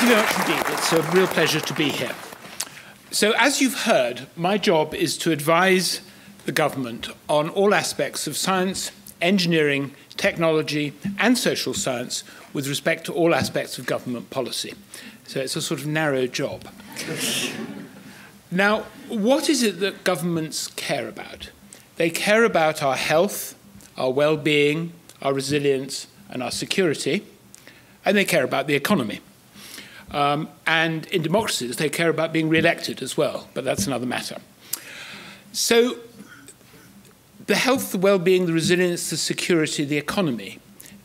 you very much indeed. It's a real pleasure to be here. So, as you've heard, my job is to advise the government on all aspects of science, engineering, technology, and social science with respect to all aspects of government policy. So it's a sort of narrow job. Now, what is it that governments care about? They care about our health, our well-being, our resilience, and our security, and they care about the economy. And in democracies, they care about being re-elected as well, but that's another matter. So the health, the well-being, the resilience, the security, the economy,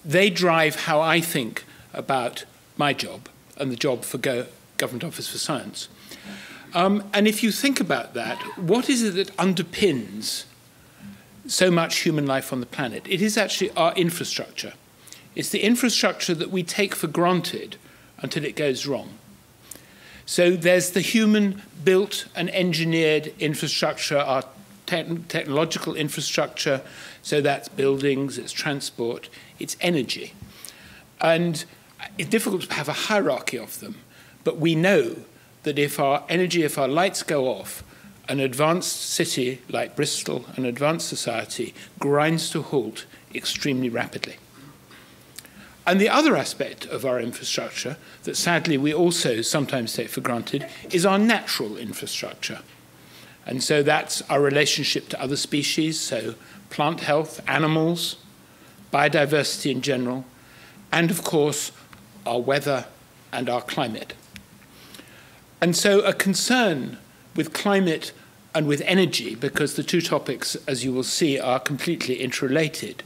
they drive how I think about my job and the job for Government Office for Science. And if you think about that, what is it that underpins so much human life on the planet? It is actually our infrastructure. It's the infrastructure that we take for granted until it goes wrong. So there's the human-built and engineered infrastructure, our technological infrastructure, so that's buildings, it's transport, it's energy. And it's difficult to have a hierarchy of them, but we know that if our energy, if our lights go off, an advanced city like Bristol, an advanced society, grinds to a halt extremely rapidly. And the other aspect of our infrastructure that sadly we also sometimes take for granted is our natural infrastructure. And so that's our relationship to other species, so plant health, animals, biodiversity in general, and of course our weather and our climate. And so a concern with climate and with energy, because the two topics, as you will see, are completely interrelated,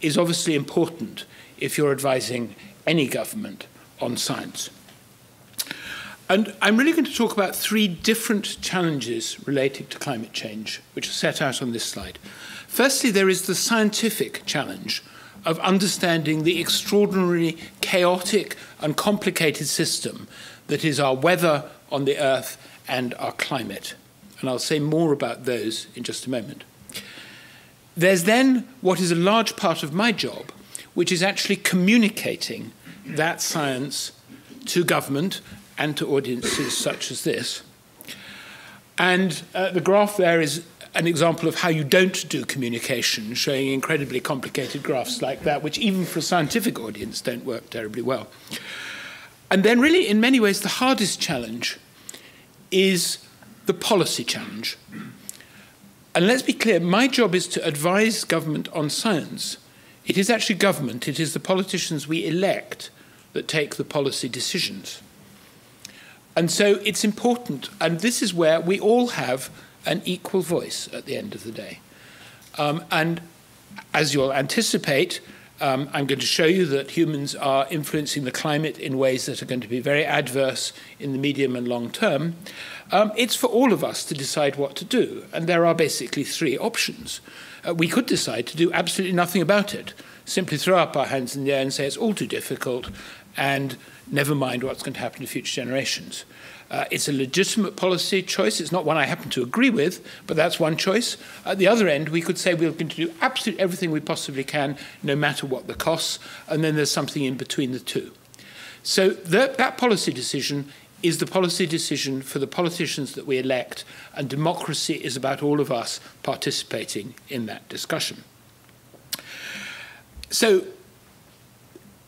is obviously important if you're advising any government on science. And I'm really going to talk about three different challenges related to climate change, which are set out on this slide. Firstly, there is the scientific challenge of understanding the extraordinarily chaotic and complicated system that is our weather on the Earth and our climate. And I'll say more about those in just a moment. There's then what is a large part of my job, which is actually communicating that science to government and to audiences such as this. And the graph there is an example of how you don't do communication, showing incredibly complicated graphs like that, which even for a scientific audience don't work terribly well. And then really, in many ways, the hardest challenge is the policy challenge. And let's be clear, my job is to advise government on science. It is actually government, it is the politicians we elect that take the policy decisions. And so it's important, and this is where we all have an equal voice at the end of the day. And as you'll anticipate, I'm going to show you that humans are influencing the climate in ways that are going to be very adverse in the medium and long term. It's for all of us to decide what to do, and there are basically three options. We could decide to do absolutely nothing about it, simply throw up our hands in the air and say it's all too difficult and never mind what's going to happen to future generations. It's a legitimate policy choice. It's not one I happen to agree with, but that's one choice. At the other end, we could say we're going to do absolutely everything we possibly can, no matter what the costs, and then there's something in between the two. So that policy decision is the policy decision for the politicians that we elect, and democracy is about all of us participating in that discussion. So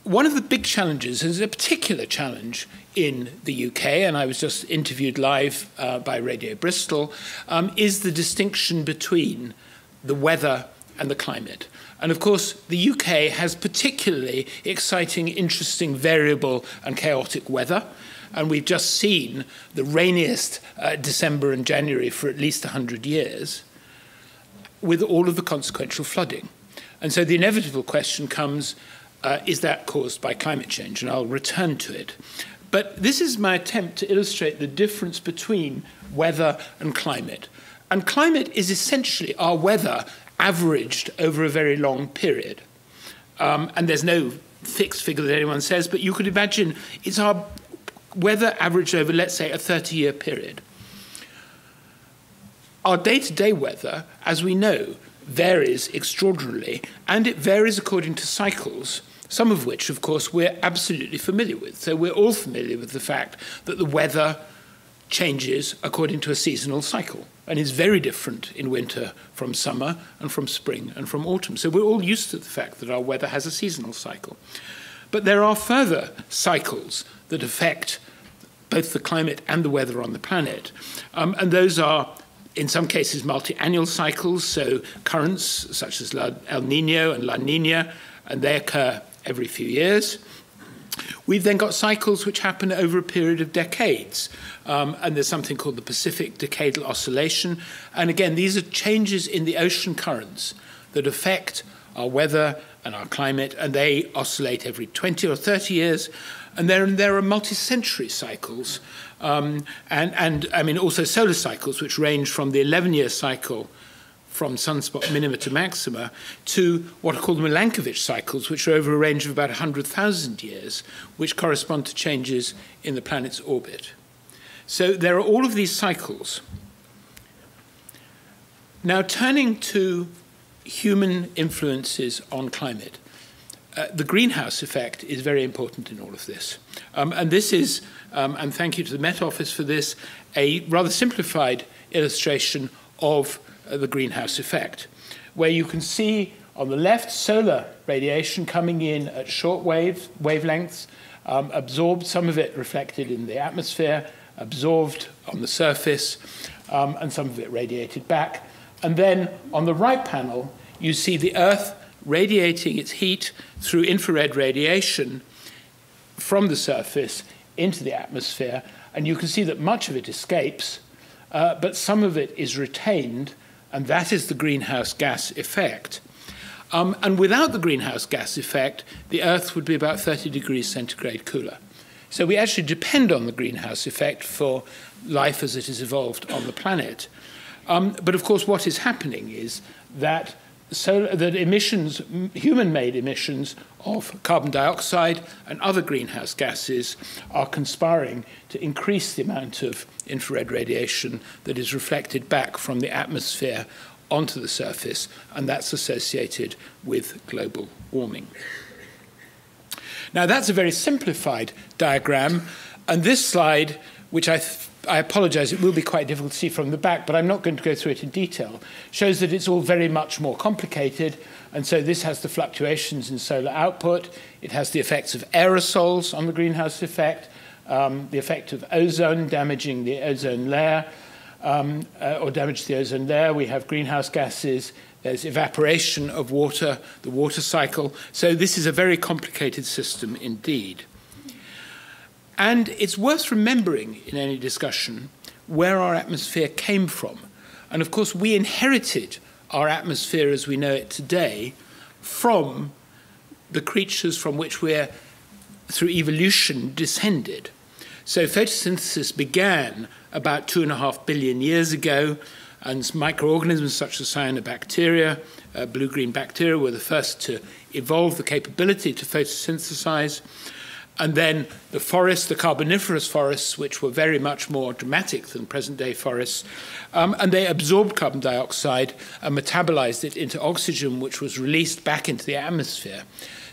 one of the big challenges, and a particular challenge in the UK, and I was just interviewed live by Radio Bristol, is the distinction between the weather and the climate. And of course, the UK has particularly exciting, interesting, variable and chaotic weather. And we've just seen the rainiest December and January for at least 100 years, with all of the consequential flooding. And so the inevitable question comes, is that caused by climate change? And I'll return to it. But this is my attempt to illustrate the difference between weather and climate. And climate is essentially our weather averaged over a very long period. And there's no fixed figure that anyone says, but you could imagine it's our weather averaged over, let's say, a 30-year period. Our day-to-day weather, as we know, varies extraordinarily, and it varies according to cycles some of which, of course, we're absolutely familiar with. So we're all familiar with the fact that the weather changes according to a seasonal cycle and is very different in winter from summer and from spring and from autumn. So we're all used to the fact that our weather has a seasonal cycle. But there are further cycles that affect both the climate and the weather on the planet. And those are, in some cases, multi-annual cycles, so currents such as El Nino and La Nina, and they occur every few years. We've then got cycles which happen over a period of decades. And there's something called the Pacific Decadal Oscillation. And again, these are changes in the ocean currents that affect our weather and our climate, and they oscillate every 20 or 30 years. And there are multi-century cycles, and I mean also solar cycles, which range from the 11-year cycle from sunspot minima to maxima to what are called Milankovitch cycles, which are over a range of about 100,000 years, which correspond to changes in the planet's orbit. So there are all of these cycles. Now, turning to human influences on climate, the greenhouse effect is very important in all of this. And this is, and thank you to the Met Office for this, a rather simplified illustration of the greenhouse effect, where you can see on the left solar radiation coming in at short wavelengths, absorbed, some of it reflected in the atmosphere, absorbed on the surface, and some of it radiated back. And then on the right panel, you see the Earth radiating its heat through infrared radiation from the surface into the atmosphere. And you can see that much of it escapes, but some of it is retained, and that is the greenhouse gas effect. And without the greenhouse gas effect, the Earth would be about 30 degrees centigrade cooler. So we actually depend on the greenhouse effect for life as it has evolved on the planet. But of course, what is happening is that emissions, human-made emissions of carbon dioxide and other greenhouse gases are conspiring to increase the amount of infrared radiation that is reflected back from the atmosphere onto the surface, and that's associated with global warming. Now, that's a very simplified diagram, and this slide, which I apologize, it will be quite difficult to see from the back, but I'm not going to go through it in detail, shows that it's all very much more complicated. And so this has the fluctuations in solar output. It has the effects of aerosols on the greenhouse effect, the effect of ozone damaging the ozone layer, or damage to the ozone layer. We have greenhouse gases. There's evaporation of water, the water cycle. So this is a very complicated system indeed. And it's worth remembering in any discussion where our atmosphere came from. And of course, we inherited our atmosphere as we know it today from the creatures from which we're, through evolution, descended. So photosynthesis began about 2.5 billion years ago, and microorganisms such as cyanobacteria, blue-green bacteria, were the first to evolve the capability to photosynthesize. And then the forests, the Carboniferous forests, which were very much more dramatic than present-day forests, and they absorbed carbon dioxide and metabolized it into oxygen, which was released back into the atmosphere.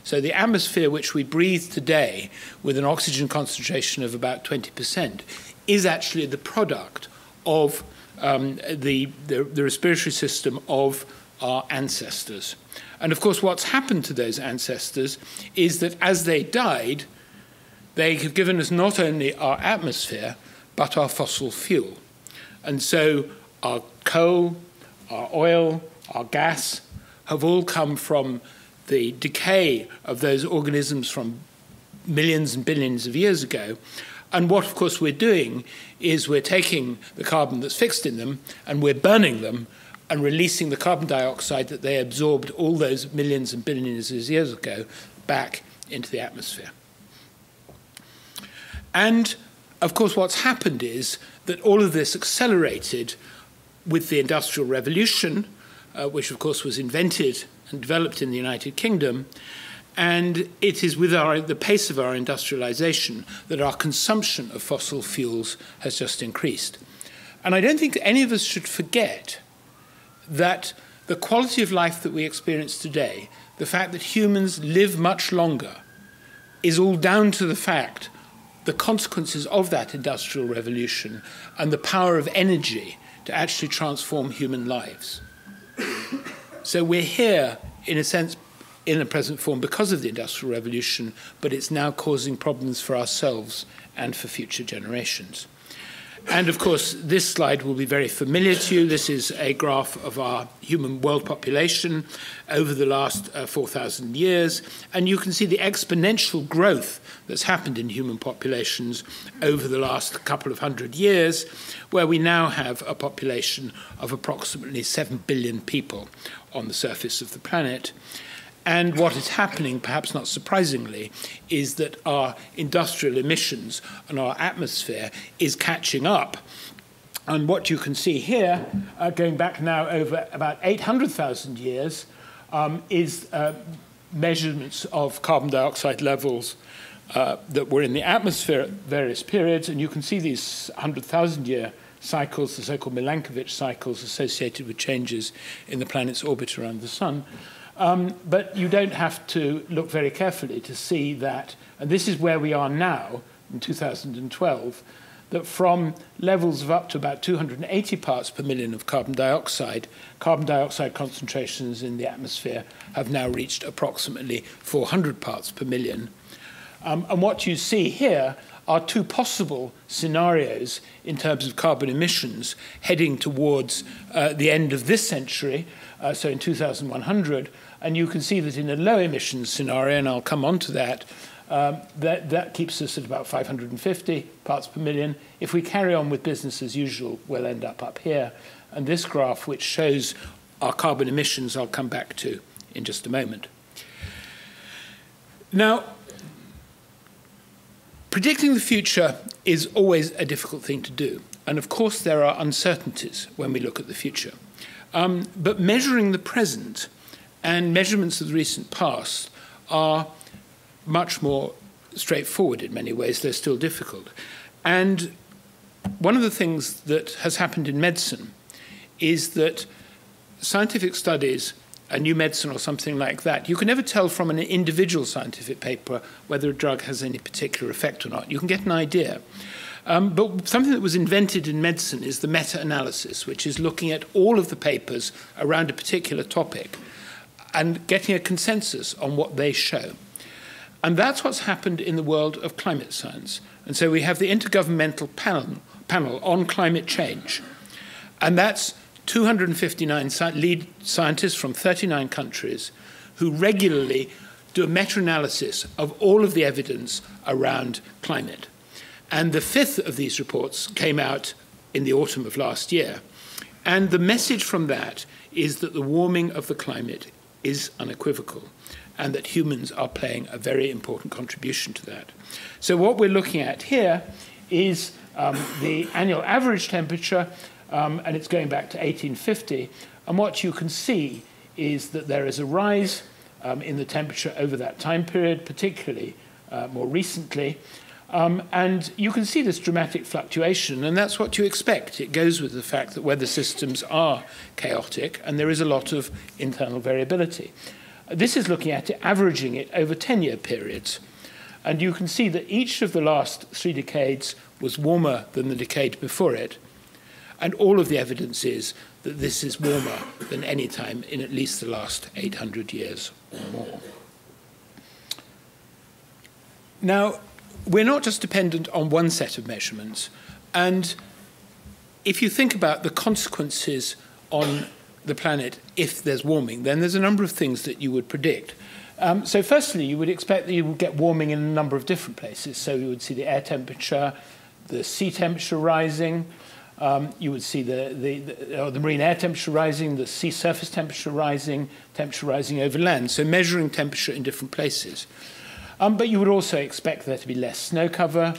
So the atmosphere which we breathe today, with an oxygen concentration of about 20%, is actually the product of the respiratory system of our ancestors. And of course, what's happened to those ancestors is that as they died, they have given us not only our atmosphere, but our fossil fuel. And so our coal, our oil, our gas have all come from the decay of those organisms from millions and billions of years ago. And what, of course, we're doing is we're taking the carbon that's fixed in them and we're burning them and releasing the carbon dioxide that they absorbed all those millions and billions of years ago back into the atmosphere. And, of course, what's happened is that all of this accelerated with the Industrial Revolution, which, of course, was invented and developed in the United Kingdom. And it is with the pace of our industrialization that our consumption of fossil fuels has just increased. And I don't think any of us should forget that the quality of life that we experience today, the fact that humans live much longer, is all down to the fact, the consequences of that industrial revolution and the power of energy to actually transform human lives. So we're here, in a sense, in the present form because of the Industrial Revolution, but it's now causing problems for ourselves and for future generations. And of course, this slide will be very familiar to you. This is a graph of our human world population over the last 4,000 years. And you can see the exponential growth that's happened in human populations over the last couple of hundred years, where we now have a population of approximately 7 billion people on the surface of the planet. And what is happening, perhaps not surprisingly, is that our industrial emissions and our atmosphere is catching up. And what you can see here, going back now over about 800,000 years, is measurements of carbon dioxide levels that were in the atmosphere at various periods. And you can see these 100,000-year cycles, the so-called Milankovitch cycles, associated with changes in the planet's orbit around the sun. But you don't have to look very carefully to see that, and this is where we are now in 2012, that from levels of up to about 280 parts per million of carbon dioxide concentrations in the atmosphere have now reached approximately 400 parts per million. And what you see here are two possible scenarios in terms of carbon emissions heading towards the end of this century, so in 2100. And you can see that in a low emissions scenario, and I'll come on to that, that keeps us at about 550 parts per million. If we carry on with business as usual, we'll end up here. And this graph, which shows our carbon emissions, I'll come back to in just a moment. Now, predicting the future is always a difficult thing to do. And of course, there are uncertainties when we look at the future. But measuring the present and measurements of the recent past are much more straightforward in many ways. They're still difficult. And one of the things that has happened in medicine is that scientific studies, a new medicine or something like that, you can never tell from an individual scientific paper whether a drug has any particular effect or not. You can get an idea. But something that was invented in medicine is the meta-analysis, which is looking at all of the papers around a particular topic and getting a consensus on what they show. And that's what's happened in the world of climate science. And so we have the Intergovernmental Panel on Climate Change. And that's 259 lead scientists from 39 countries who regularly do a meta-analysis of all of the evidence around climate. And the fifth of these reports came out in the autumn of last year. And the message from that is that the warming of the climate is unequivocal and that humans are playing a very important contribution to that. So what we're looking at here is the annual average temperature, and it's going back to 1850. And what you can see is that there is a rise in the temperature over that time period, particularly more recently. And you can see this dramatic fluctuation, and that's what you expect. It goes with the fact that weather systems are chaotic, and there is a lot of internal variability. This is looking at it, averaging it over 10-year periods. And you can see that each of the last 3 decades was warmer than the decade before it. And all of the evidence is that this is warmer than any time in at least the last 800 years or more. Now, we're not just dependent on one set of measurements. And if you think about the consequences on the planet if there's warming, then there's a number of things that you would predict. So firstly, you would expect that you would get warming in a number of different places. So you would see the air temperature, the sea temperature rising. You would see the marine air temperature rising, the sea surface temperature rising over land. So measuring temperature in different places. But you would also expect there to be less snow cover,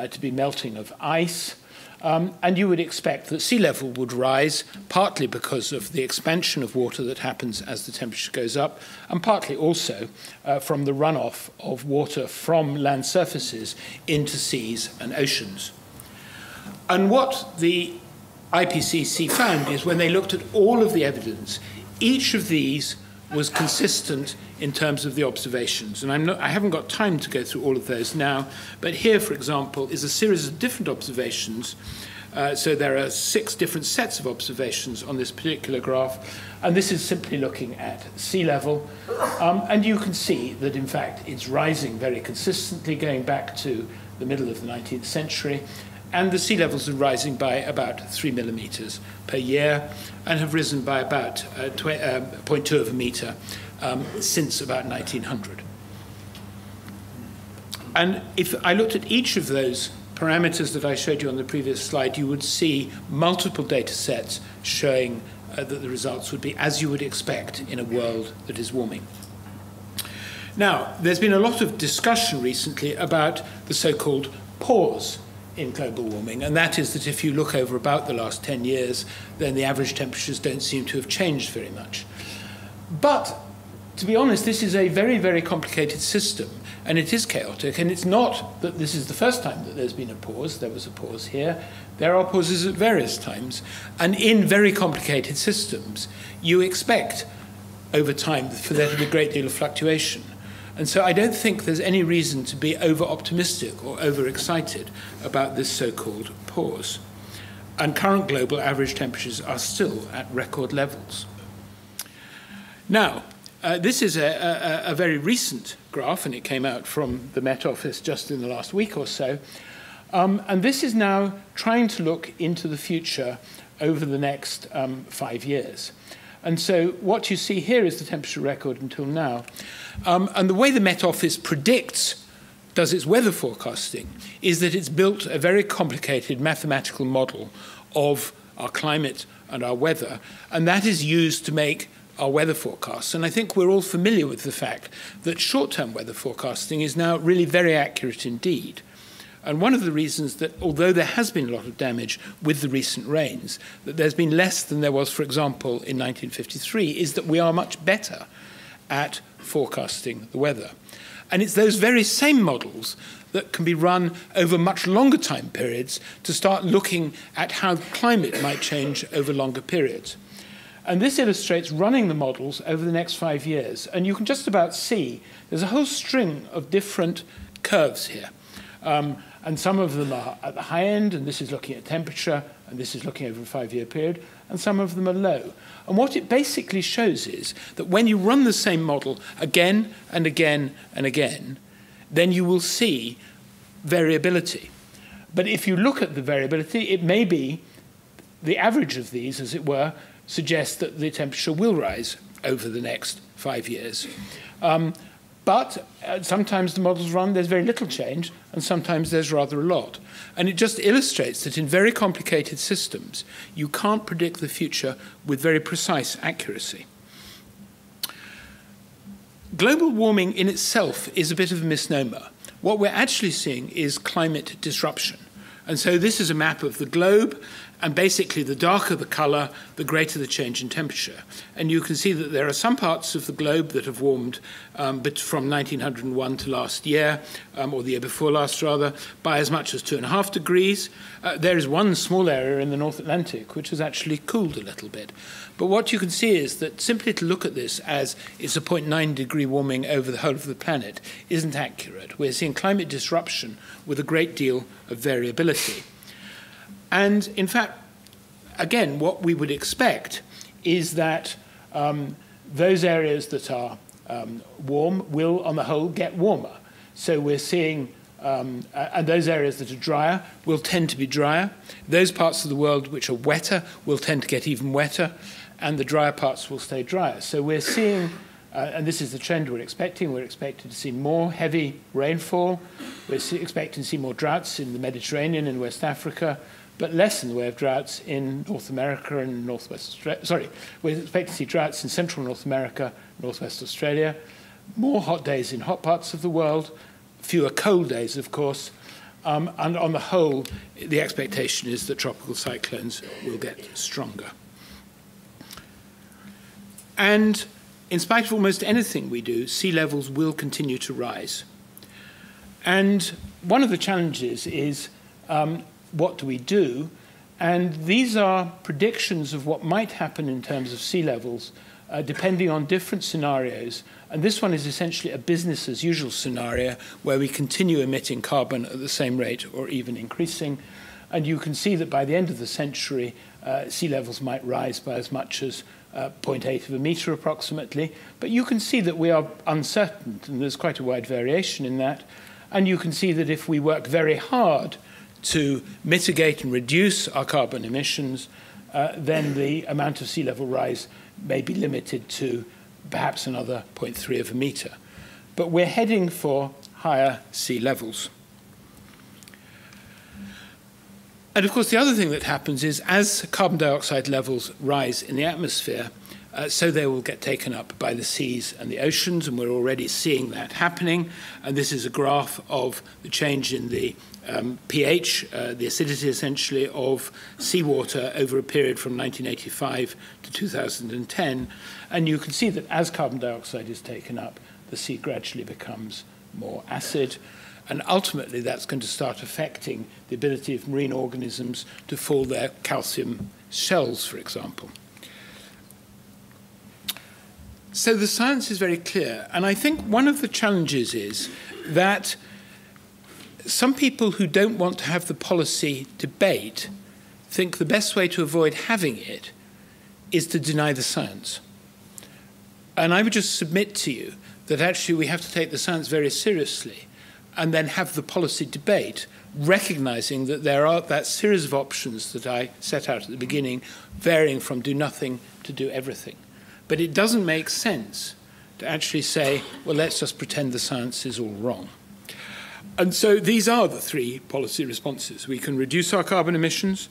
to be melting of ice, and you would expect that sea level would rise, partly because of the expansion of water that happens as the temperature goes up, and partly also from the runoff of water from land surfaces into seas and oceans. And what the IPCC found is when they looked at all of the evidence each of these was consistent in terms of the observations. And I haven't got time to go through all of those now, but here, for example, is a series of different observations. So there are 6 different sets of observations on this particular graph, and this is simply looking at sea level. And you can see that, in fact, it's rising very consistently going back to the middle of the 19th century, and the sea levels are rising by about 3 millimeters per year and have risen by about 0.2 of a meter since about 1900. And if I looked at each of those parameters that I showed you on the previous slide, you would see multiple data sets showing that the results would be as you would expect in a world that is warming. Now, there's been a lot of discussion recently about the so-called pause in global warming, and that is that if you look over about the last 10 years, then the average temperatures don't seem to have changed very much. But, to be honest, this is a very, very complicated system, and it is chaotic, and it's not that this is the first time that there's been a pause. There was a pause here. There are pauses at various times, and in very complicated systems, you expect over time for there to be a great deal of fluctuation. And so I don't think there's any reason to be over-optimistic or over-excited about this so-called pause. And current global average temperatures are still at record levels. Now, this is a very recent graph, and it came out from the Met Office just in the last week or so. And this is now trying to look into the future over the next 5 years. And so what you see here is the temperature record until now. And the way the Met Office does its weather forecasting, is that it's built a very complicated mathematical model of our climate and our weather, and that is used to make our weather forecasts. And I think we're all familiar with the fact that short-term weather forecasting is now really very accurate indeed. And one of the reasons that, although there has been a lot of damage with the recent rains, that there's been less than there was, for example, in 1953, is that we are much better at forecasting the weather. And it's those very same models that can be run over much longer time periods to start looking at how climate might change over longer periods. And this illustrates running the models over the next 5 years. And you can just about see there's a whole string of different curves here. And some of them are at the high end, and this is looking at temperature, and this is looking over a 5-year period, and some of them are low. And what it basically shows is that when you run the same model again and again and again, then you will see variability. But if you look at the variability, it may be the average of these, as it were, suggests that the temperature will rise over the next 5 years. But sometimes the models run, there's very little change, and sometimes there's rather a lot. And it just illustrates that in very complicated systems, you can't predict the future with very precise accuracy. Global warming in itself is a bit of a misnomer. What we're actually seeing is climate disruption. And so this is a map of the globe, and basically the darker the color, the greater the change in temperature. And you can see that there are some parts of the globe that have warmed but from 1901 to last year, or the year before last rather, by as much as 2.5 degrees. There is one small area in the North Atlantic which has actually cooled a little bit. But what you can see is that simply to look at this as it's a 0.9 degree warming over the whole of the planet isn't accurate. We're seeing climate disruption with a great deal of variability. And in fact, again, what we would expect is that those areas that are warm will, on the whole, get warmer. So we're seeing, and those areas that are drier will tend to be drier. Those parts of the world which are wetter will tend to get even wetter, and the drier parts will stay drier. So we're seeing, and this is the trend we're expecting to see more heavy rainfall. We're expecting to see more droughts in the Mediterranean and West Africa, but less in the way of droughts in North America and Northwest Australia. Sorry, we're expecting to see droughts in Central North America, Northwest Australia, more hot days in hot parts of the world, fewer cold days, of course, and on the whole, the expectation is that tropical cyclones will get stronger. And in spite of almost anything we do, sea levels will continue to rise. And one of the challenges is what do we do? And these are predictions of what might happen in terms of sea levels depending on different scenarios. And this one is essentially a business as usual scenario where we continue emitting carbon at the same rate or even increasing. And you can see that by the end of the century, sea levels might rise by as much as 0.8 of a metre approximately. But you can see that we are uncertain, and there's quite a wide variation in that. And you can see that if we work very hard to mitigate and reduce our carbon emissions, then the amount of sea level rise may be limited to perhaps another 0.3 of a metre. But we're heading for higher sea levels. And of course, the other thing that happens is as carbon dioxide levels rise in the atmosphere, so they will get taken up by the seas and the oceans, and we're already seeing that happening. And this is a graph of the change in the pH, the acidity essentially, of seawater over a period from 1985 to 2010. And you can see that as carbon dioxide is taken up, the sea gradually becomes more acid. And ultimately, that's going to start affecting the ability of marine organisms to fall their calcium shells, for example. So the science is very clear. And I think one of the challenges is that some people who don't want to have the policy debate think the best way to avoid having it is to deny the science. And I would just submit to you that actually we have to take the science very seriously and then have the policy debate, recognizing that there are that series of options that I set out at the beginning, varying from do nothing to do everything. But it doesn't make sense to actually say, well, let's just pretend the science is all wrong. And so these are the three policy responses. We can reduce our carbon emissions,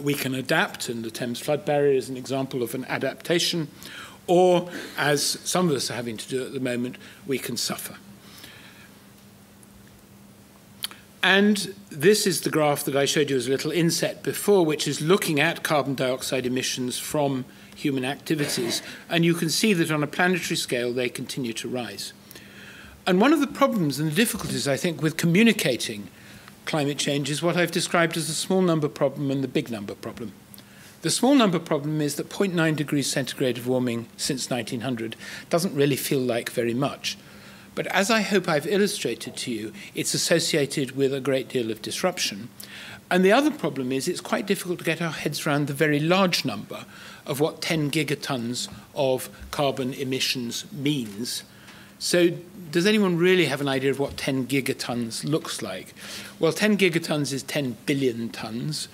we can adapt, and the Thames flood barrier is an example of an adaptation, or, as some of us are having to do at the moment, we can suffer. And this is the graph that I showed you as a little inset before, which is looking at carbon dioxide emissions from human activities. And you can see that on a planetary scale, they continue to rise. And one of the problems and the difficulties, I think, with communicating climate change is what I've described as the small number problem and the big number problem. The small number problem is that 0.9 degrees centigrade of warming since 1900 doesn't really feel like very much. But as I hope I've illustrated to you, it's associated with a great deal of disruption. And the other problem is it's quite difficult to get our heads around the very large number of what 10 gigatons of carbon emissions means. So does anyone really have an idea of what 10 gigatons looks like? Well, 10 gigatons is 10 billion tons,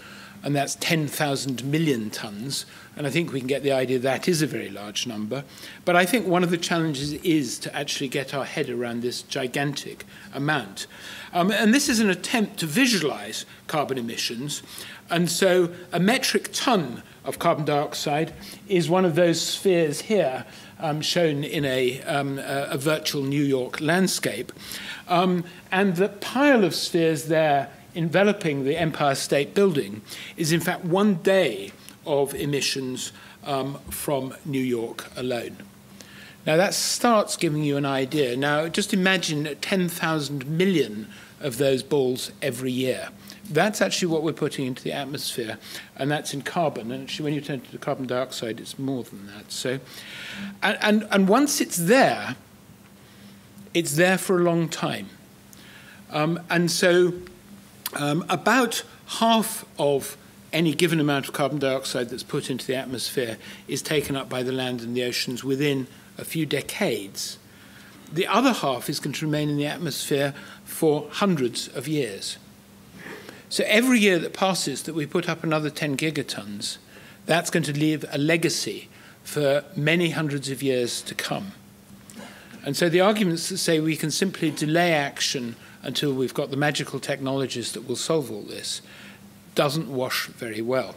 and that's 10,000 million tons. And I think we can get the idea that is a very large number. But I think one of the challenges is to actually get our head around this gigantic amount. And this is an attempt to visualize carbon emissions. And so a metric ton of carbon dioxide is one of those spheres here shown in a virtual New York landscape. And the pile of spheres there enveloping the Empire State Building is in fact 1 day of emissions from New York alone. Now that starts giving you an idea. Now just imagine 10,000 million of those balls every year. That's actually what we're putting into the atmosphere, and that's in carbon. And actually when you turn to carbon dioxide, it's more than that. So, and once it's there for a long time. And so about half of any given amount of carbon dioxide that's put into the atmosphere is taken up by the land and the oceans within a few decades. The other half is going to remain in the atmosphere for hundreds of years. So every year that passes that we put up another 10 gigatons, that's going to leave a legacy for many hundreds of years to come. And so the arguments that say we can simply delay action until we've got the magical technologies that will solve all this doesn't wash very well.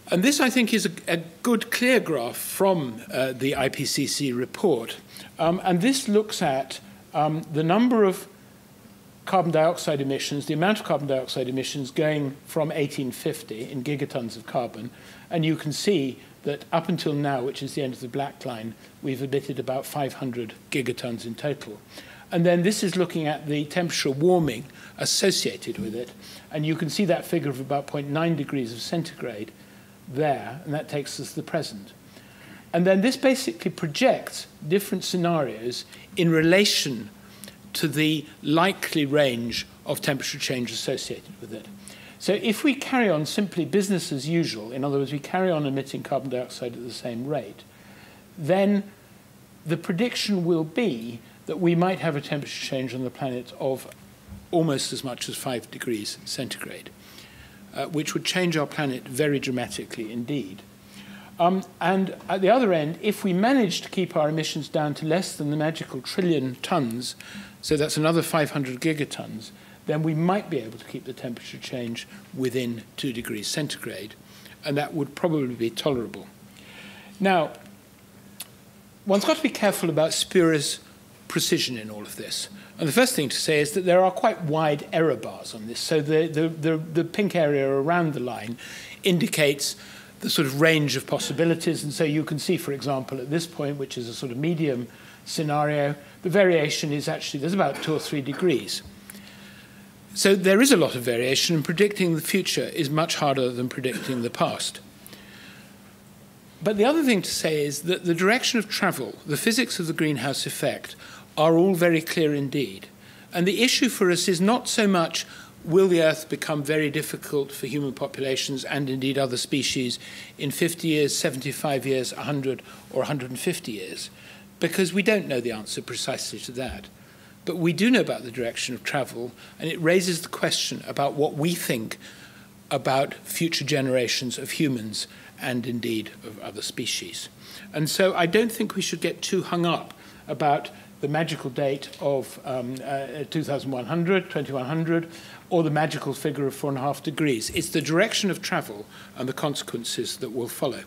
And this, I think, is a good, clear graph from the IPCC report. And this looks at the number of carbon dioxide emissions, the amount of carbon dioxide emissions going from 1850 in gigatons of carbon. And you can see that up until now, which is the end of the black line, we've emitted about 500 gigatons in total. And then this is looking at the temperature warming associated with it. And you can see that figure of about 0.9 degrees of centigrade there, and that takes us to the present. And then this basically projects different scenarios in relation to the likely range of temperature change associated with it. So if we carry on simply business as usual, in other words, we carry on emitting carbon dioxide at the same rate, then the prediction will be that we might have a temperature change on the planet of almost as much as 5 degrees centigrade, which would change our planet very dramatically indeed. And at the other end, if we manage to keep our emissions down to less than the magical trillion tons, so that's another 500 gigatons, then we might be able to keep the temperature change within 2 degrees centigrade, and that would probably be tolerable. Now, one's got to be careful about spurious precision in all of this. And the first thing to say is that there are quite wide error bars on this. So the pink area around the line indicates the sort of range of possibilities. And so you can see, for example, at this point, which is a sort of medium scenario, the variation is actually, there's about 2 or 3 degrees. So there is a lot of variation, and predicting the future is much harder than predicting the past. But the other thing to say is that the direction of travel, the physics of the greenhouse effect, are all very clear indeed. And the issue for us is not so much will the Earth become very difficult for human populations and indeed other species in 50 years, 75 years, 100 or 150 years, because we don't know the answer precisely to that. But we do know about the direction of travel, and it raises the question about what we think about future generations of humans and indeed of other species. And so I don't think we should get too hung up about the magical date of 2100, or the magical figure of 4.5 degrees. It's the direction of travel and the consequences that will follow.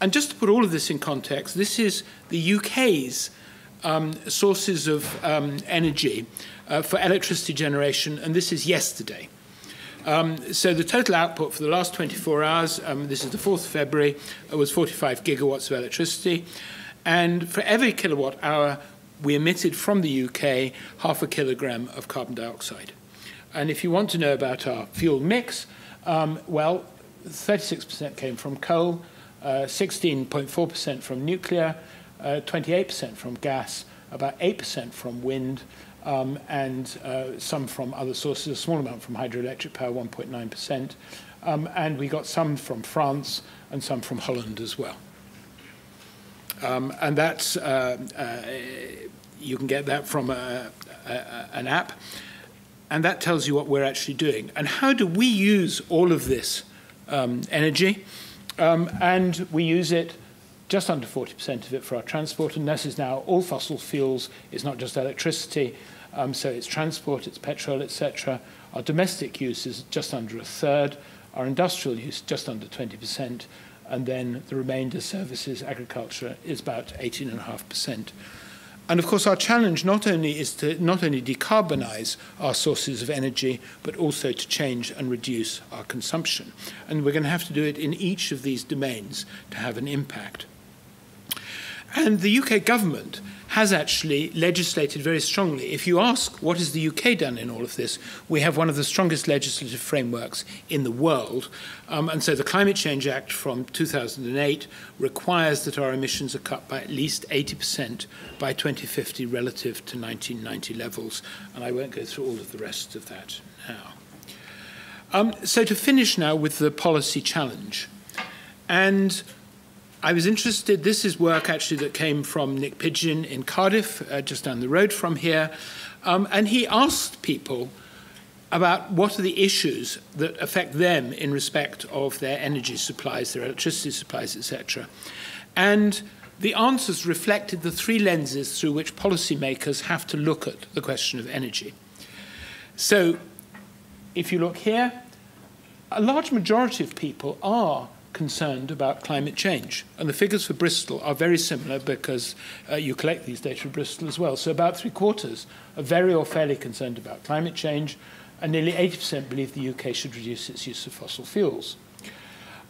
And just to put all of this in context, this is the UK's sources of energy for electricity generation, and this is yesterday. So the total output for the last 24 hours, this is the 4th of February, was 45 gigawatts of electricity. And for every kilowatt hour, we emitted from the UK 0.5 kilogram of carbon dioxide. And if you want to know about our fuel mix, well, 36% came from coal, 16.4% from nuclear, 28% from gas, about 8% from wind, and some from other sources, a small amount from hydroelectric power, 1.9%. And we got some from France and some from Holland as well. And that's, you can get that from an app. And that tells you what we're actually doing. And how do we use all of this energy? And we use it, just under 40% of it, for our transport. And this is now all fossil fuels. It's not just electricity. So it's transport, it's petrol, etc. Our domestic use is just under 1/3. Our industrial use, just under 20%. And then the remainder, services, agriculture, is about 18.5%. And of course, our challenge not only is to not only decarbonize our sources of energy, but also to change and reduce our consumption. And we're going to have to do it in each of these domains to have an impact. And the UK government has actually legislated very strongly. If you ask what has the UK done in all of this, we have one of the strongest legislative frameworks in the world. And so the Climate Change Act from 2008 requires that our emissions are cut by at least 80% by 2050 relative to 1990 levels. And I won't go through all of the rest of that now. So to finish now with the policy challenge. And I was interested, this is work actually that came from Nick Pidgeon in Cardiff, just down the road from here. And he asked people about what are the issues that affect them in respect of their energy supplies, their electricity supplies, etc. And the answers reflected the 3 lenses through which policymakers have to look at the question of energy. So if you look here, a large majority of people are concerned about climate change. And the figures for Bristol are very similar because you collect these data from Bristol as well. So about 3/4 are very or fairly concerned about climate change, and nearly 80% believe the UK should reduce its use of fossil fuels.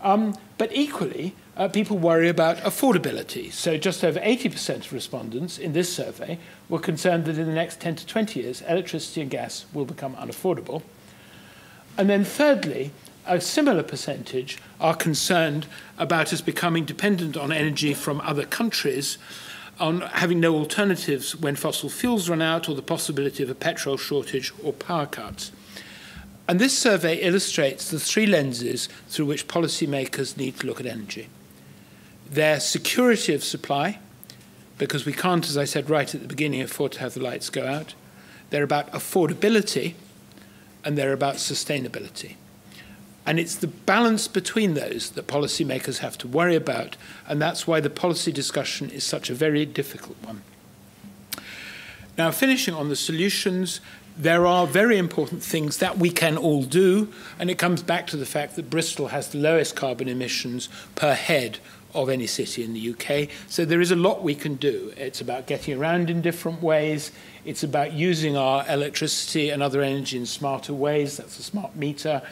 But equally, people worry about affordability. So just over 80% of respondents in this survey were concerned that in the next 10 to 20 years, electricity and gas will become unaffordable. And then thirdly, A similar percentage are concerned about us becoming dependent on energy from other countries, on having no alternatives when fossil fuels run out, or the possibility of a petrol shortage or power cuts. And this survey illustrates the three lenses through which policymakers need to look at energy. Their security of supply, because we can't, as I said right at the beginning, afford to have the lights go out. They're about affordability, and they're about sustainability. And it's the balance between those that policymakers have to worry about, and that's why the policy discussion is such a very difficult one. Now, finishing on the solutions, there are very important things that we can all do, and it comes back to the fact that Bristol has the lowest carbon emissions per head of any city in the UK. So there is a lot we can do. It's about getting around in different ways. It's about using our electricity and other energy in smarter ways. That's a smart meter.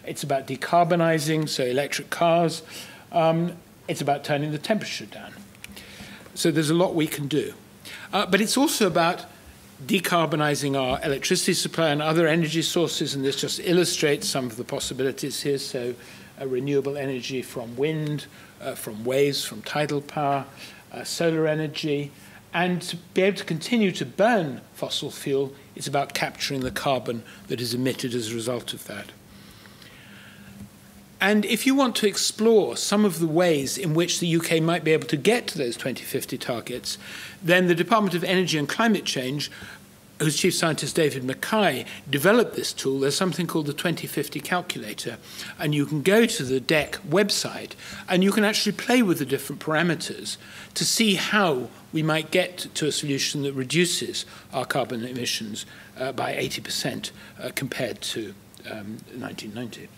It's about decarbonising, so electric cars. It's about turning the temperature down. So there's a lot we can do. But it's also about decarbonising our electricity supply and other energy sources, and this just illustrates some of the possibilities here. So renewable energy from wind, from waves, from tidal power, solar energy. And to be able to continue to burn fossil fuel, it's about capturing the carbon that is emitted as a result of that. And if you want to explore some of the ways in which the UK might be able to get to those 2050 targets, then the Department of Energy and Climate Change, whose Chief Scientist David Mackay developed this tool. There's something called the 2050 calculator, and you can go to the DEC website and you can actually play with the different parameters to see how we might get to a solution that reduces our carbon emissions by 80% compared to 1990.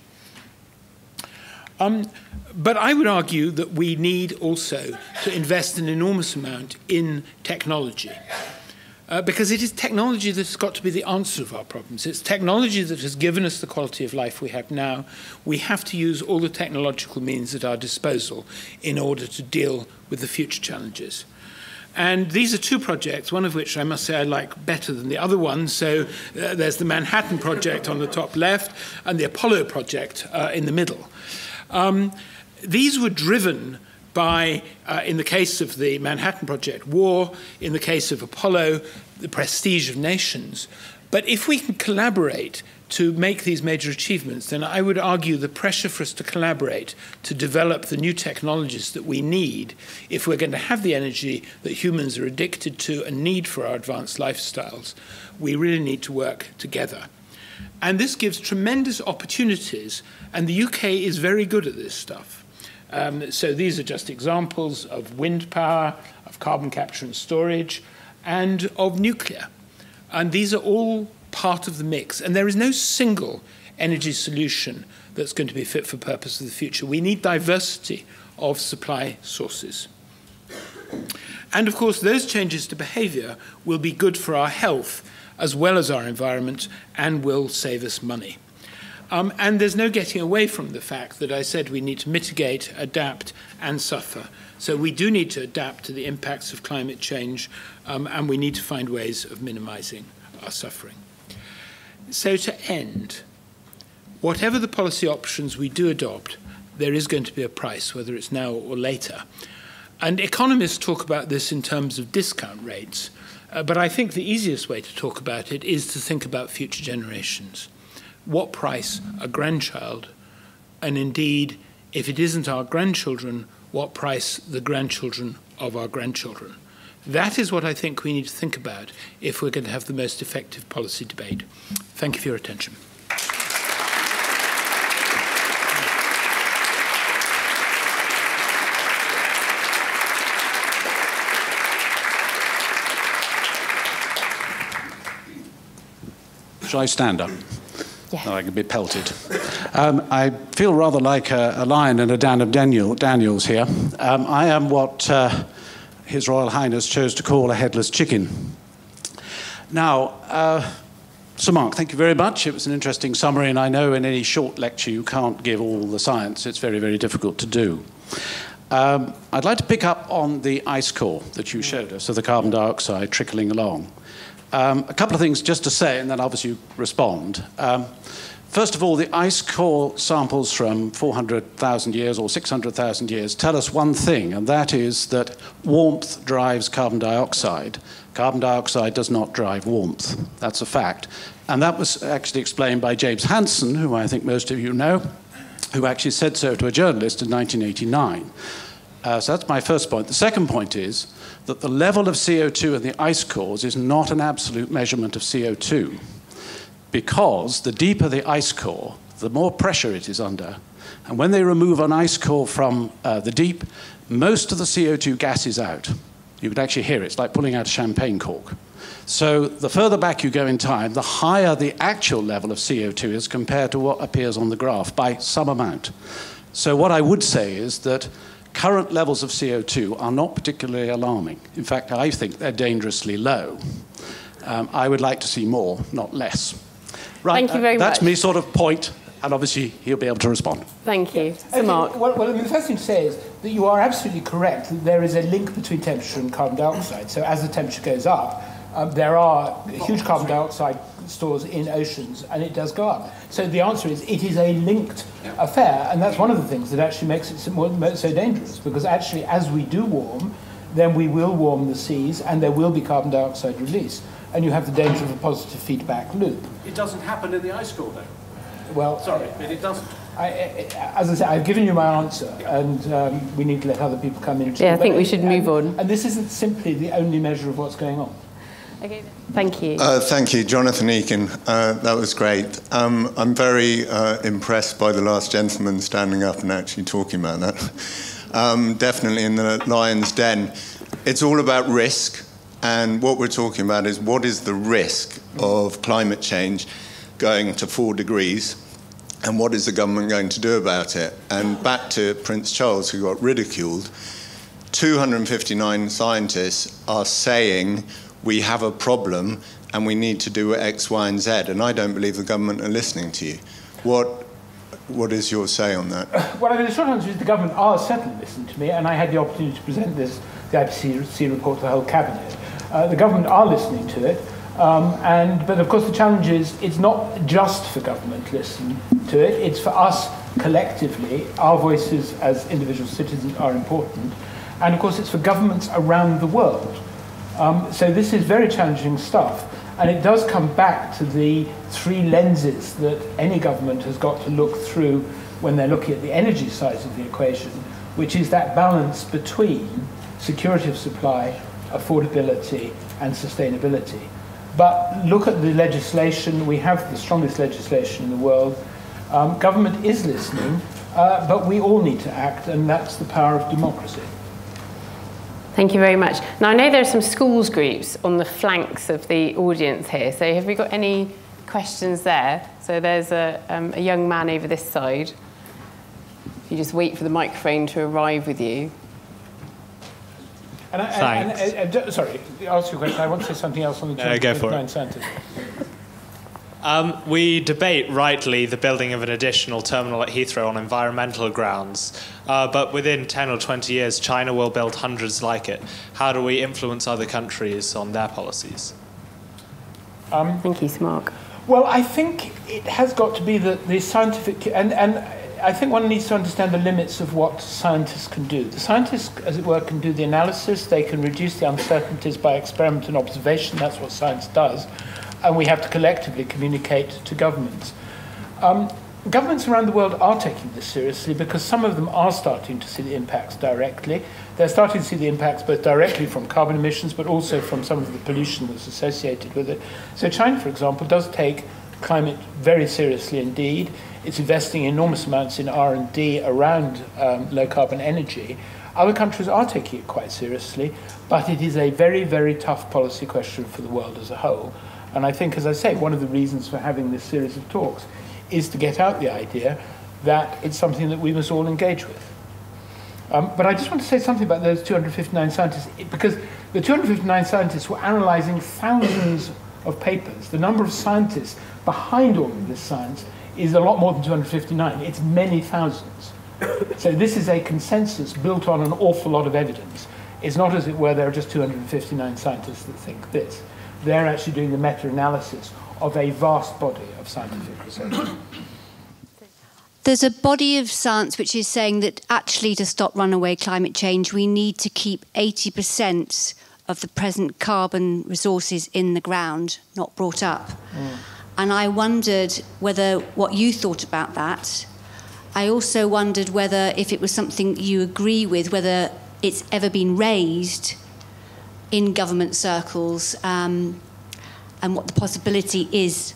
But I would argue that we need also to invest an enormous amount in technology. Because it is technology that's got to be the answer of our problems. It's technology that has given us the quality of life we have now. We have to use all the technological means at our disposal in order to deal with the future challenges. And these are two projects, one of which I must say I like better than the other one. So there's the Manhattan Project on the top left and the Apollo Project in the middle. These were driven by, in the case of the Manhattan Project, war, in the case of Apollo, the prestige of nations. But if we can collaborate to make these major achievements, then I would argue the pressure for us to collaborate to develop the new technologies that we need if we're going to have the energy that humans are addicted to and need for our advanced lifestyles, we really need to work together. And this gives tremendous opportunities, and the UK is very good at this stuff. So these are just examples of wind power, of carbon capture and storage, and of nuclear. And these are all part of the mix. And there is no single energy solution that's going to be fit for purpose of the future. We need diversity of supply sources. And of course, those changes to behavior will be good for our health as well as our environment and will save us money. And there's no getting away from the fact that I said we need to mitigate, adapt, and suffer. So we do need to adapt to the impacts of climate change, and we need to find ways of minimizing our suffering. So to end, whatever the policy options we do adopt, there is going to be a price, whether it's now or later. And economists talk about this in terms of discount rates, but I think the easiest way to talk about it is to think about future generations. What price a grandchild, and indeed, if it isn't our grandchildren, what price the grandchildren of our grandchildren. That is what I think we need to think about if we're going to have the most effective policy debate. Thank you for your attention. Shall I stand up? Yeah. No, I can be pelted. I feel rather like a lion in a den of Daniels here. I am what His Royal Highness chose to call a headless chicken. Now, Sir Mark, thank you very much. It was an interesting summary, and I know in any short lecture you can't give all the science. It's very, very difficult to do. I'd like to pick up on the ice core that you showed us, of the carbon dioxide trickling along. A couple of things just to say, and then obviously you respond. First of all, the ice core samples from 400,000 years or 600,000 years tell us one thing, and that is that warmth drives carbon dioxide. Carbon dioxide does not drive warmth. That's a fact. And that was actually explained by James Hansen, who I think most of you know, who actually said so to a journalist in 1989. So that's my first point. The second point is that the level of CO2 in the ice cores is not an absolute measurement of CO2, because the deeper the ice core, the more pressure it is under. And when they remove an ice core from the deep, most of the CO2 gas is out. You can actually hear it. It's like pulling out a champagne cork. So the further back you go in time, the higher the actual level of CO2 is compared to what appears on the graph by some amount. So what I would say is that current levels of CO2 are not particularly alarming. In fact, I think they're dangerously low. I would like to see more, not less. Right, Thank you very much. That's me sort of point, and obviously he'll be able to respond. Thank you. Sir Okay, Mark. well, I mean, the first thing to say is that you are absolutely correct that there is a link between temperature and carbon dioxide. So as the temperature goes up, there are huge carbon dioxide stores in oceans, and it does go up. So the answer is it is a linked affair, and that's one of the things that actually makes it so dangerous, because actually as we do warm, then we will warm the seas, and there will be carbon dioxide release, and you have the danger of a positive feedback loop. It doesn't happen in the ice core, though. Well, Sorry, but it doesn't. As I said, I've given you my answer, and we need to let other people come in. Yeah, I think we should move on. And this isn't simply the only measure of what's going on. Okay, thank you. Thank you, Jonathan Eakin. That was great. I'm very impressed by the last gentleman standing up and actually talking about that. Definitely in the lion's den. It's all about risk, and what we're talking about is what is the risk of climate change going to 4 degrees, and what is the government going to do about it? And back to Prince Charles, who got ridiculed, 259 scientists are saying we have a problem and we need to do X, Y, and Z, and I don't believe the government are listening to you. What is your say on that? Well, I mean, the short answer is the government are certainly listening to me, and I had the opportunity to present the IPCC report to the whole cabinet. The government are listening to it, but of course the challenge is it's not just for government to listen to it, it's for us collectively. Our voices as individual citizens are important, and of course it's for governments around the world. So this is very challenging stuff, and it does come back to the 3 lenses that any government has got to look through when they're looking at the energy side of the equation, which is that balance between security of supply, affordability, and sustainability. But look at the legislation. We have the strongest legislation in the world. Government is listening, but we all need to act, and that's the power of democracy. Thank you very much. Now, I know there are some schools groups on the flanks of the audience here, so have we got any questions there? So there's a young man over this side. If you just wait for the microphone to arrive with you. Sorry, ask your question. I want to say something else on the 259 scientists. We debate rightly the building of an additional terminal at Heathrow on environmental grounds, but within 10 or 20 years, China will build hundreds like it. How do we influence other countries on their policies? Thank you, Sir Mark. Well, I think it has got to be the scientific, and I think one needs to understand the limits of what scientists can do. The scientists, as it were, can do the analysis, they can reduce the uncertainties by experiment and observation, that's what science does, and we have to collectively communicate to governments. Governments around the world are taking this seriously because some of them are starting to see the impacts directly. They're starting to see the impacts both directly from carbon emissions, but also from some of the pollution that's associated with it. So China, for example, does take climate very seriously indeed. It's investing enormous amounts in R&D around low-carbon energy. Other countries are taking it quite seriously, but it is a very, very tough policy question for the world as a whole. And I think, as I say, one of the reasons for having this series of talks is to get out the idea that it's something that we must all engage with. But I just want to say something about those 259 scientists, because the 259 scientists were analysing thousands of papers. The number of scientists behind all of this science is a lot more than 259. It's many thousands. So this is a consensus built on an awful lot of evidence. It's not, as it were, there are just 259 scientists that think this. They're actually doing the meta-analysis of a vast body of scientific research. There's a body of science which is saying that actually to stop runaway climate change, we need to keep 80% of the present carbon resources in the ground, not brought up. And I wondered whether what you thought about that. I also wondered whether, if it was something you agree with, whether it's ever been raised in government circles, and what the possibility is,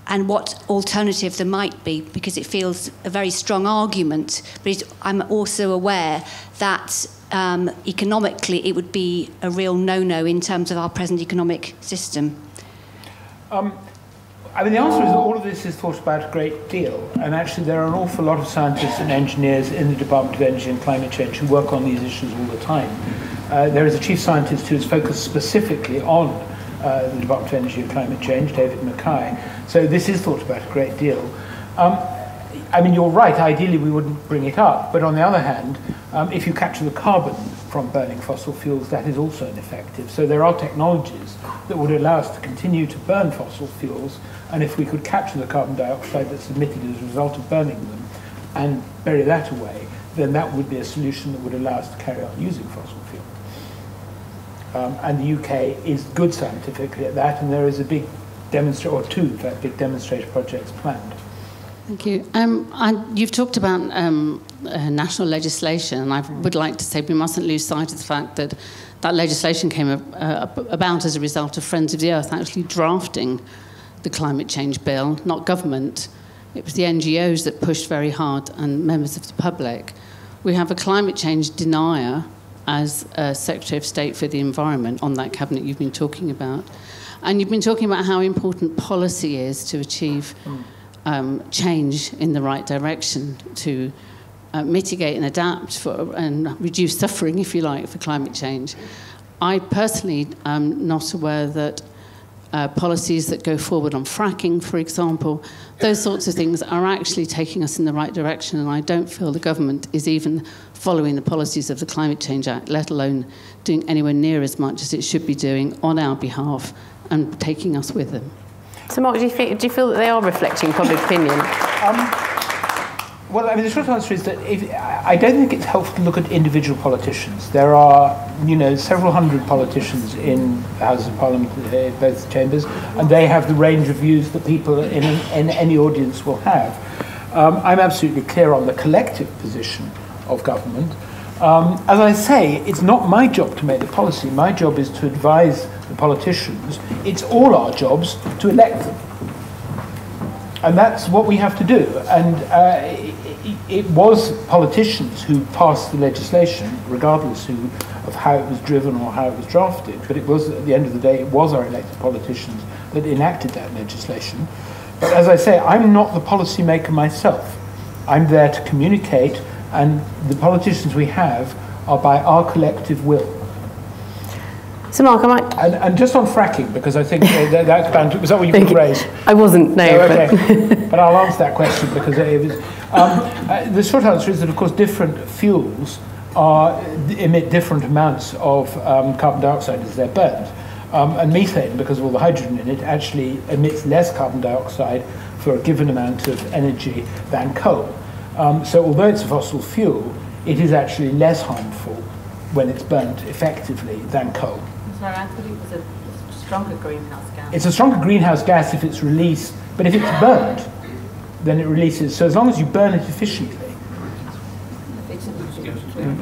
and what alternative there might be, because it feels a very strong argument. But I'm also aware that economically it would be a real no-no in terms of our present economic system. I mean, the answer is that all of this is thought about a great deal, and actually there are an awful lot of scientists and engineers in the Department of Energy and Climate Change who work on these issues all the time. There is a chief scientist who is focused specifically on the Department of Energy and Climate Change, David Mackay. So this is thought about a great deal. I mean, you're right, ideally we wouldn't bring it up, but on the other hand, if you capture the carbon from burning fossil fuels, that is also ineffective. So there are technologies that would allow us to continue to burn fossil fuels, and if we could capture the carbon dioxide that's emitted as a result of burning them and bury that away, then that would be a solution that would allow us to carry on using fossil fuel. And the UK is good scientifically at that, and there is a big demonstrator, or two, in fact, big demonstrator projects planned. Thank you. You've talked about national legislation, and I would like to say we mustn't lose sight of the fact that that legislation came about as a result of Friends of the Earth actually drafting the climate change bill, not government. It was the NGOs that pushed very hard and members of the public. We have a climate change denier as Secretary of State for the Environment on that cabinet you've been talking about. And you've been talking about how important policy is to achieve change in the right direction, to mitigate and adapt and reduce suffering, if you like, for climate change. I personally am not aware that policies that go forward on fracking, for example, those sorts of things are actually taking us in the right direction, and I don't feel the government is even following the policies of the Climate Change Act, let alone doing anywhere near as much as it should be doing on our behalf and taking us with them. So, Mark, do you feel that they are reflecting public opinion? Well, I mean, the short answer is that I don't think it's helpful to look at individual politicians. There are, several hundred politicians in the Houses of Parliament, both chambers, and they have the range of views that people in any audience will have. I'm absolutely clear on the collective position of government. As I say, it's not my job to make the policy. My job is to advise the politicians. It's all our jobs to elect them. And that's what we have to do. And it was politicians who passed the legislation, regardless of how it was driven or how it was drafted. But it was, at the end of the day, it was our elected politicians that enacted that legislation. But as I say, I'm not the policy maker myself. I'm there to communicate, and the politicians we have are by our collective will. So, Mark, I might... And just on fracking, because I think that's bound to... Was that what you could raise? I wasn't, no. Oh, okay. But I'll answer that question, because it was... the short answer is that, of course, different fuels emit different amounts of carbon dioxide as they're burned. And methane, because of all the hydrogen in it, actually emits less carbon dioxide for a given amount of energy than coal. So although it's a fossil fuel, it is actually less harmful when it's burnt effectively than coal. Sorry, I thought it was a stronger greenhouse gas. It's a stronger greenhouse gas if it's released, but if it's burnt, then it releases. So as long as you burn it efficiently.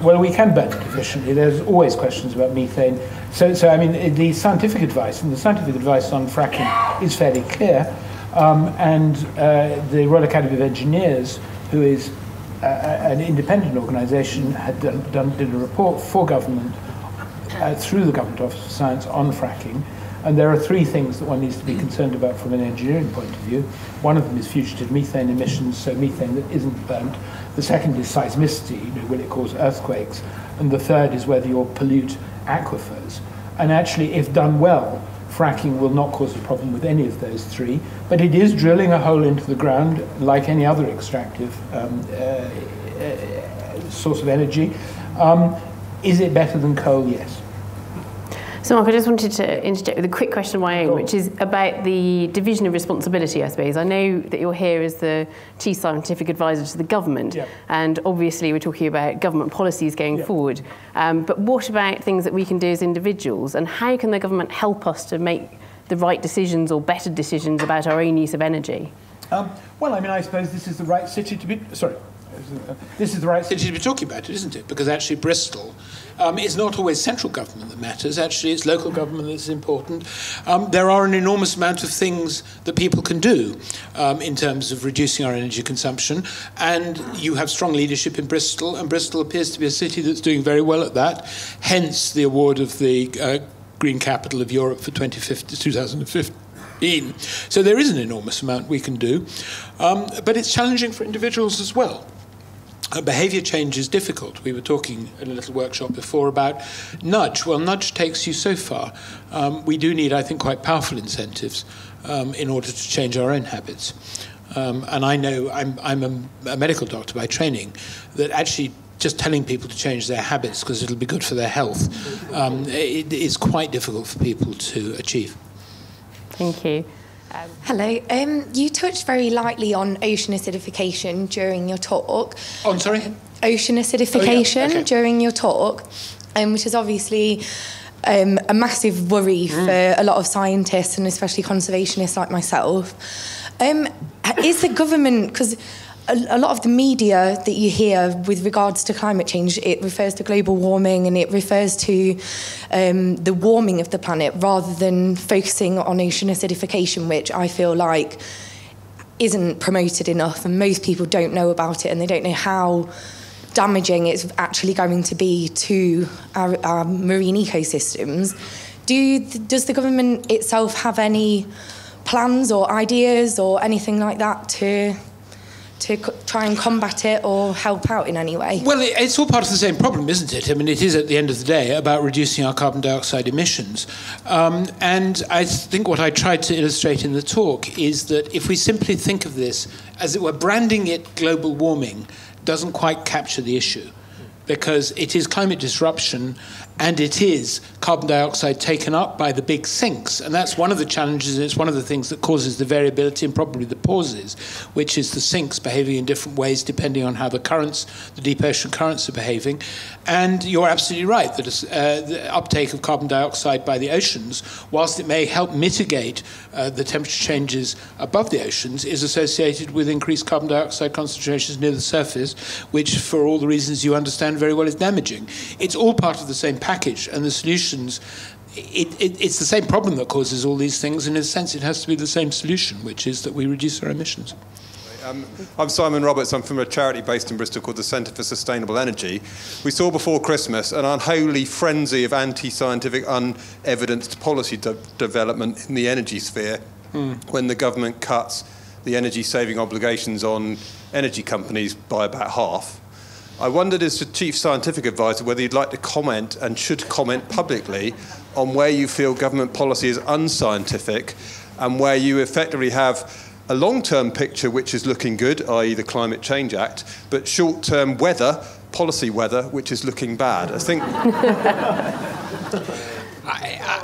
Well, we can burn it efficiently. There's always questions about methane. So I mean, the scientific advice, and the scientific advice on fracking is fairly clear. And the Royal Academy of Engineers, who is an independent organisation, did a report for government through the Government Office for Science on fracking. And there are three things that one needs to be concerned about from an engineering point of view. One of them is fugitive methane emissions, so methane that isn't burnt. The second is seismicity, will it cause earthquakes? And the third is whether you'll pollute aquifers. And actually, if done well, fracking will not cause a problem with any of those three, but it is drilling a hole into the ground like any other extractive source of energy. Is it better than coal? Yes. So Mark, I just wanted to interject with a quick question of my own, which is about the division of responsibility, I suppose. I know that you're here as the Chief Scientific Advisor to the government, and obviously we're talking about government policies going forward. But what about things that we can do as individuals, and how can the government help us to make the right decisions or better decisions about our own use of energy? Well, I mean, I suppose this is the right city to be... Sorry. This is the right city to be talking about it, isn't it? Because actually Bristol is not always central government that matters. Actually, it's local government that's important. There are an enormous amount of things that people can do in terms of reducing our energy consumption. And you have strong leadership in Bristol, and Bristol appears to be a city that's doing very well at that. Hence the award of the Green Capital of Europe for 2015. So there is an enormous amount we can do. But it's challenging for individuals as well. Behaviour change is difficult. We were talking in a little workshop before about nudge. Well, nudge takes you so far. We do need, I think, quite powerful incentives in order to change our own habits. And I know I'm a medical doctor by training, that actually just telling people to change their habits because it'll be good for their health it is quite difficult for people to achieve. Thank you. Hello. You touched very lightly on ocean acidification during your talk. Oh, I'm sorry? Ocean acidification during your talk, which is obviously a massive worry for a lot of scientists and especially conservationists like myself. Is the government... because a lot of the media that you hear with regards to climate change, it refers to global warming and it refers to the warming of the planet rather than focusing on ocean acidification, which I feel like isn't promoted enough, and most people don't know about it and they don't know how damaging it's actually going to be to our marine ecosystems. Does the government itself have any plans or ideas or anything like that to try and combat it or help out in any way? Well, it's all part of the same problem, isn't it? I mean, it is at the end of the day about reducing our carbon dioxide emissions. And I think what I tried to illustrate in the talk is that if we simply think of this as it were, branding it global warming doesn't quite capture the issue, because it is climate disruption and it is carbon dioxide taken up by the big sinks. And that's one of the challenges, and it's one of the things that causes the variability and probably the pauses, which is the sinks behaving in different ways depending on how the currents, the deep ocean currents are behaving. And you're absolutely right that the uptake of carbon dioxide by the oceans, whilst it may help mitigate the temperature changes above the oceans, is associated with increased carbon dioxide concentrations near the surface, which for all the reasons you understand very well is damaging. It's all part of the same package, and the solutions, it's the same problem that causes all these things, and in a sense it has to be the same solution, which is that we reduce our emissions. I'm Simon Roberts. I'm from a charity based in Bristol called the Centre for Sustainable Energy. We saw before Christmas an unholy frenzy of anti-scientific, unevidenced policy development in the energy sphere when the government cuts the energy-saving obligations on energy companies by about half. I wondered, as the Chief Scientific Advisor, whether you'd like to comment and should comment publicly on where you feel government policy is unscientific and where you effectively have a long-term picture which is looking good, i.e. the Climate Change Act, but short-term weather, policy weather, which is looking bad. I think...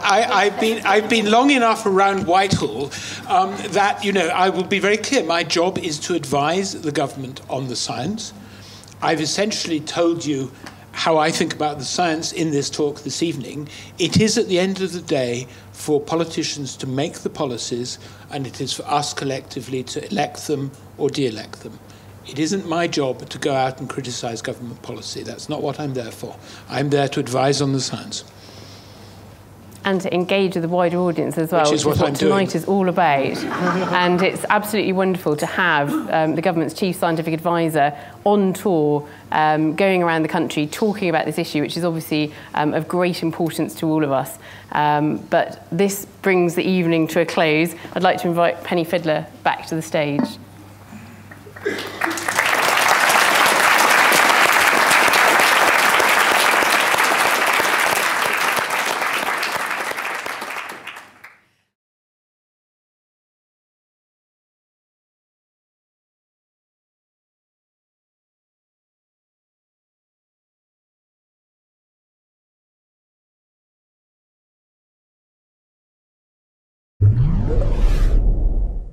I've been long enough around Whitehall that, you know, I will be very clear. My job is to advise the government on the science. I've essentially told you how I think about the science in this talk this evening. It is, at the end of the day, for politicians to make the policies, and it is for us collectively to elect them or de-elect them. It isn't my job to go out and criticise government policy. That's not what I'm there for. I'm there to advise on the science. And to engage with the wider audience as well, which is what tonight is all about. And it's absolutely wonderful to have the government's Chief Scientific Advisor on tour, going around the country talking about this issue, which is obviously of great importance to all of us. But this brings the evening to a close. I'd like to invite Penny Fiddler back to the stage.